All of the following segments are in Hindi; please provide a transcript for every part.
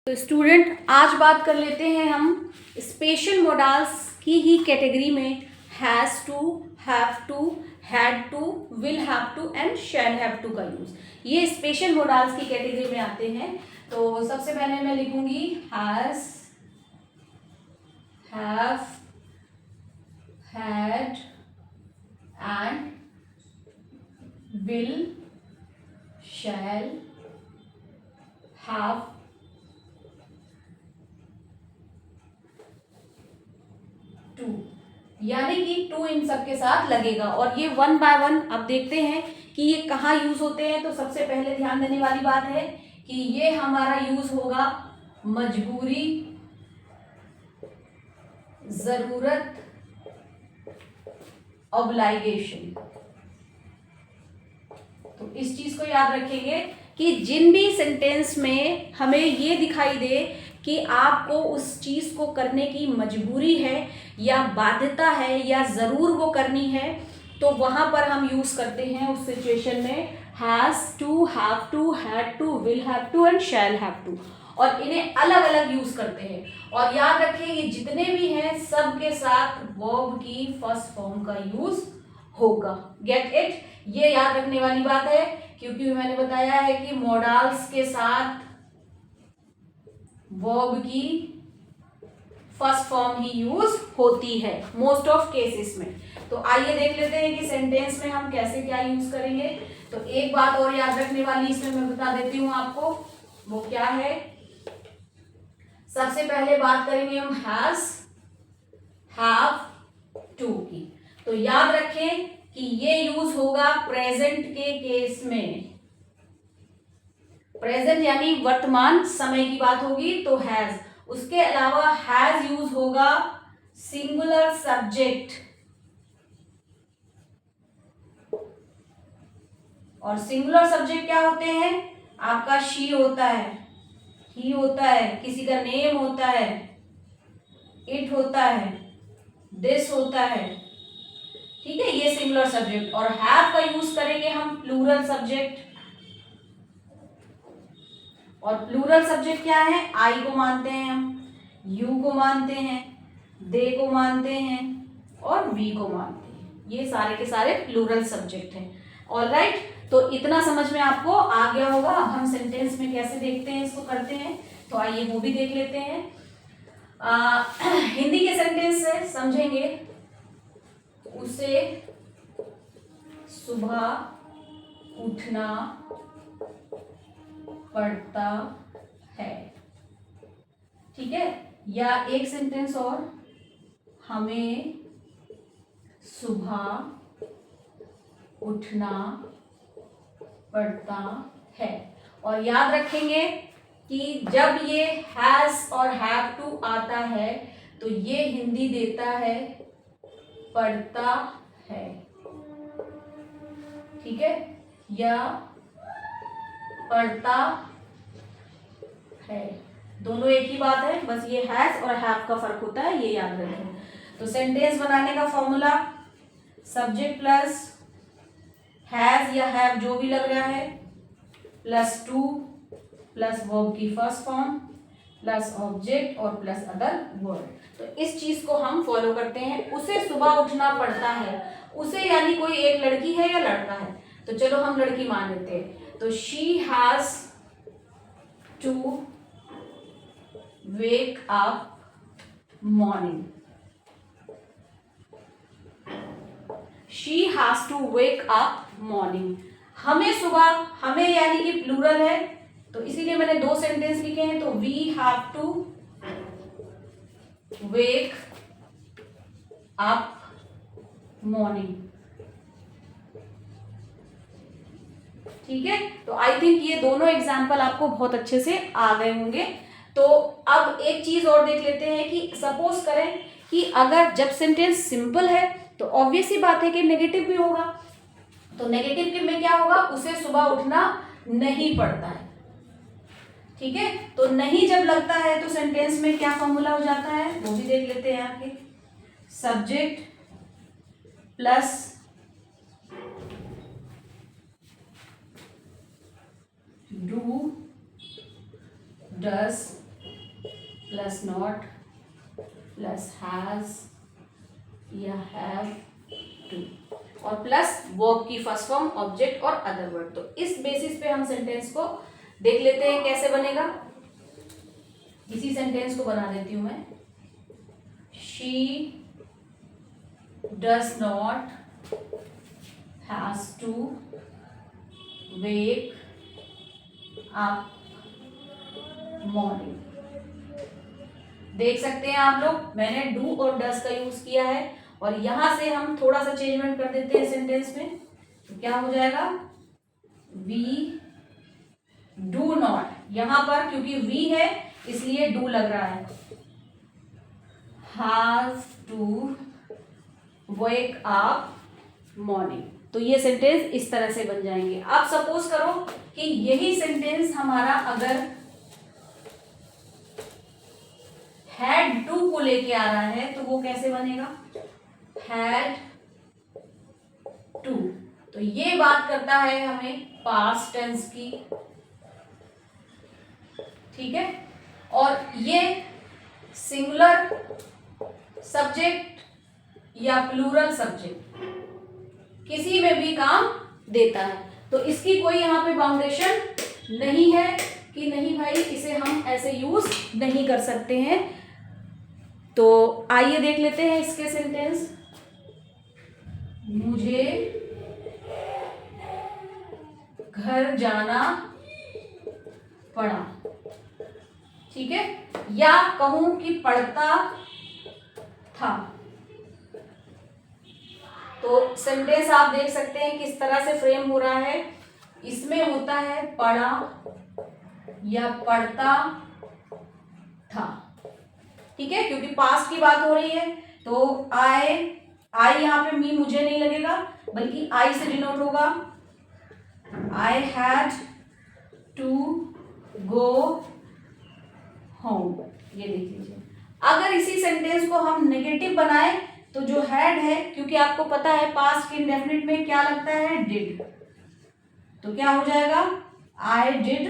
तो स्टूडेंट, आज बात कर लेते हैं हम स्पेशल मोडाल्स की ही कैटेगरी में has to, have to, had to, will have to and shall have to का यूज। ये स्पेशल मोडाल्स की कैटेगरी में आते हैं। तो सबसे पहले मैं लिखूंगी has, have, had and will, shall have to, यानी कि टू इन सब के साथ लगेगा। और ये वन बाय वन अब देखते हैं कि ये कहाँ यूज होते हैं। तो सबसे पहले ध्यान देने वाली बात है कि ये हमारा यूज होगा मजबूरी, जरूरत, ऑब्लाइगेशन। तो इस चीज को याद रखेंगे कि जिन भी सेंटेंस में हमें ये दिखाई दे कि आपको उस चीज को करने की मजबूरी है या बाध्यता है या जरूर वो करनी है, तो वहां पर हम यूज करते हैं उस सिचुएशन में has to, have to, had to, will have to and shall have to. और इन्हें अलग अलग यूज करते हैं। और याद रखें ये जितने भी हैं सब के साथ वर्ब की फर्स्ट फॉर्म का यूज होगा। Get it? ये याद रखने वाली बात है, क्योंकि मैंने बताया है कि मॉडल्स के साथ वर्ब की फर्स्ट फॉर्म ही यूज होती है मोस्ट ऑफ केसेस में। तो आइए देख लेते हैं कि सेंटेंस में हम कैसे क्या यूज करेंगे। तो एक बात और याद रखने वाली इसमें मैं बता देती हूं आपको, वो क्या है। सबसे पहले बात करेंगे हम हैज, हैव, टू की। तो याद रखें कि ये यूज होगा प्रेजेंट के केस में। प्रेजेंट यानी वर्तमान समय की बात होगी तो हैज। उसके अलावा हैज यूज होगा सिंगुलर सब्जेक्ट, और सिंगुलर सब्जेक्ट क्या होते हैं? आपका शी होता है, ही होता है, किसी का नेम होता है, इट होता है, दिस होता है। ठीक है, ये सिंगुलर सब्जेक्ट। और हैव का यूज करेंगे हम प्लूरल सब्जेक्ट। और प्लूरल सब्जेक्ट क्या है? आई को मानते हैं हम, यू को मानते हैं, दे को मानते हैं और वी को मानते हैं। ये सारे के सारे प्लूरल सब्जेक्ट हैं। ऑलराइट, तो इतना समझ में आपको आ गया होगा। अब हम सेंटेंस में कैसे देखते हैं, इसको करते हैं। तो आइए वो भी देख लेते हैं। हिंदी के सेंटेंस से समझेंगे। उसे सुबह उठना पड़ता है। ठीक है, या एक सेंटेंस और, हमें सुबह उठना पड़ता है। और याद रखेंगे कि जब ये हैज और हैव टू आता है तो ये हिंदी देता है पढ़ता है। ठीक है, या पढ़ता है, दोनों एक ही बात है, बस ये हैज और हैव का फर्क होता है, ये याद रखें। तो सेंटेंस बनाने का फॉर्मूला, सब्जेक्ट प्लस हैज या हैव जो भी लग रहा है, प्लस टू, प्लस वर्ब की फर्स्ट फॉर्म, प्लस ऑब्जेक्ट और प्लस अदर वर्ड। तो इस चीज को हम फॉलो करते हैं। उसे सुबह उठना पड़ता है। उसे यानी कोई एक लड़की है या लड़का है, तो चलो हम लड़की मान लेते हैं। तो she has to wake up morning. She has to wake up morning. हमें सुबह, हमें यानी कि प्लूरल है, तो इसीलिए मैंने दो सेंटेंस लिखे हैं। तो we have to wake up morning. ठीक है, तो आई थिंक ये दोनों एग्जाम्पल आपको बहुत अच्छे से आ गए होंगे। तो अब एक चीज और देख लेते हैं कि सपोज करें कि अगर जब सेंटेंस सिंपल है तो ऑब्वियस ही बात है कि नेगेटिव भी होगा। तो नेगेटिव में क्या होगा? उसे सुबह उठना नहीं पड़ता है। ठीक है, तो नहीं जब लगता है तो सेंटेंस में क्या फॉर्मूला हो जाता है वो भी देख लेते हैं आगे। Subject plus do, does plus not plus has या हैव टू और प्लस वर्ब की फर्स्ट फॉर्म ऑब्जेक्ट और अदर वर्ड। तो इस बेसिस पे हम सेंटेंस को देख लेते हैं कैसे बनेगा। इसी सेंटेंस को बना देती हूं मैं। She does not has to wake up morning. देख सकते हैं आप लोग, मैंने डू और डज का यूज किया है और यहां से हम थोड़ा सा चेंजमेंट कर देते हैं सेंटेंस में। तो क्या हो जाएगा, वी डू नॉट, यहां पर क्योंकि वी है इसलिए डू लग रहा है, have to wake up morning. तो ये सेंटेंस इस तरह से बन जाएंगे। अब सपोज करो कि यही सेंटेंस हमारा अगर हैड टू को लेके आ रहा है तो वो कैसे बनेगा, हैड टू। तो ये बात करता है हमें पास्ट टेंस की, ठीक है। और ये सिंगुलर सब्जेक्ट या प्लूरल सब्जेक्ट किसी में भी काम देता है। तो इसकी कोई यहाँ पे बाउंडेशन नहीं है कि नहीं भाई इसे हम ऐसे यूज नहीं कर सकते हैं। तो आइए देख लेते हैं इसके सेंटेंस। मुझे घर जाना पड़ा, ठीक है, या कहूं कि पढ़ता था। तो सेंटेंस आप देख सकते हैं किस तरह से फ्रेम हो रहा है। इसमें होता है पढ़ा या पढ़ता था, ठीक है, क्योंकि पास्ट की बात हो रही है। तो आई यहाँ पे मी मुझे नहीं लगेगा बल्कि आई से डिनोट होगा। I had to go home, ये देख लीजिए। अगर इसी सेंटेंस को हम नेगेटिव बनाएं तो जो हैड है, क्योंकि आपको पता है पास्ट के इंडेफिनिट में क्या लगता है, डिड, तो क्या हो जाएगा, I did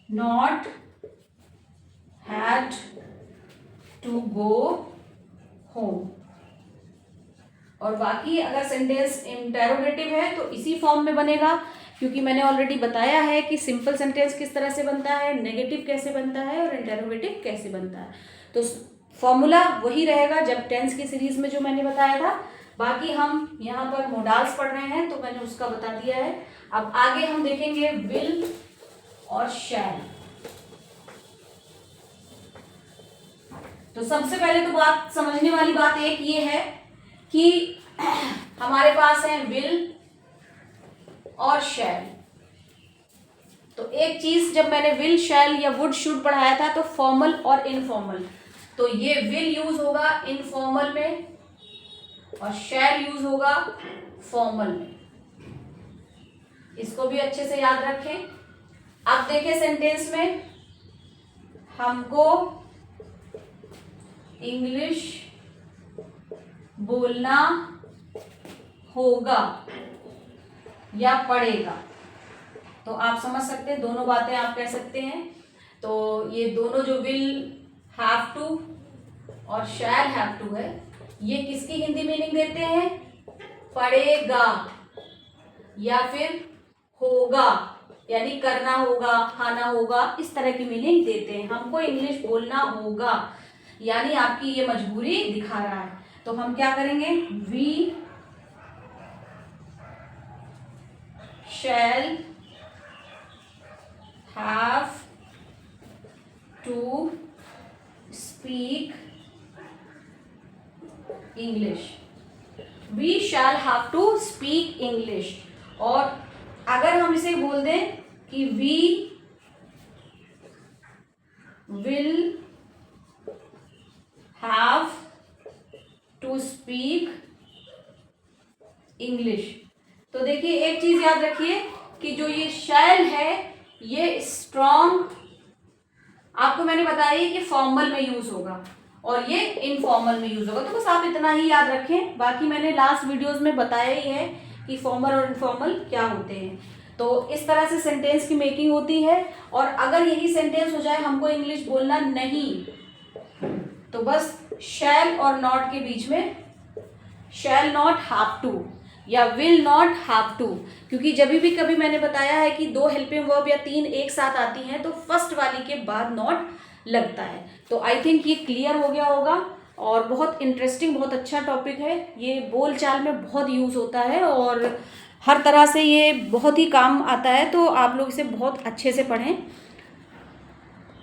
not had to go home. और बाकी अगर सेंटेंस इंटेरोगेटिव है तो इसी फॉर्म में बनेगा, क्योंकि मैंने ऑलरेडी बताया है कि सिंपल सेंटेंस किस तरह से बनता है, नेगेटिव कैसे बनता है और इंटेरोगेटिव कैसे बनता है। तो फॉर्मूला वही रहेगा जब टेंस की सीरीज में जो मैंने बताया था। बाकी हम यहाँ पर मोडाल्स पढ़ रहे हैं तो मैंने उसका बता दिया है। अब आगे हम देखेंगे विल और शैल। तो सबसे पहले तो बात समझने वाली बात एक ये है कि हमारे पास है विल और शैल। तो एक चीज, जब मैंने विल शैल या वुड शुड पढ़ाया था तो फॉर्मल और इनफॉर्मल, तो ये विल यूज होगा इनफॉर्मल में और शैल यूज होगा फॉर्मल में। इसको भी अच्छे से याद रखें। अब देखिए सेंटेंस में हमको इंग्लिश बोलना होगा या पड़ेगा। तो आप समझ सकते हैं, दोनों बातें आप कह सकते हैं। तो ये दोनों जो विल हैव टू और शैल हैव टू है, ये किसकी हिंदी मीनिंग देते हैं, पड़ेगा या फिर होगा, यानी करना होगा, खाना होगा, इस तरह की मीनिंग देते हैं। हमको इंग्लिश बोलना होगा यानी आपकी ये मजबूरी दिखा रहा है। तो हम क्या करेंगे, we shall have to speak English. We shall have to speak English. और अगर हम इसे बोल दें कि we will have to speak English, तो देखिए एक चीज याद रखिए कि जो ये शैल है ये स्ट्रॉन्ग, आपको मैंने बताया कि फॉर्मल में यूज होगा और ये इनफॉर्मल में यूज होगा। तो बस आप इतना ही याद रखें। बाकी मैंने लास्ट वीडियोस में बताया ही है कि फॉर्मल और इनफॉर्मल क्या होते हैं। तो इस तरह से सेंटेंस की मेकिंग होती है। और अगर यही सेंटेंस हो जाए हमको इंग्लिश बोलना नहीं, तो बस शैल और नॉट के बीच में शैल नॉट हैव टू या विल नॉट हैव टू, क्योंकि जब भी कभी मैंने बताया है कि 2 हेल्पिंग वर्ब या 3 एक साथ आती हैं तो फर्स्ट वाली के बाद नॉट लगता है। तो आई थिंक ये क्लियर हो गया होगा और बहुत इंटरेस्टिंग, बहुत अच्छा टॉपिक है। ये बोल चाल में बहुत यूज़ होता है और हर तरह से ये बहुत ही काम आता है, तो आप लोग इसे बहुत अच्छे से पढ़ें।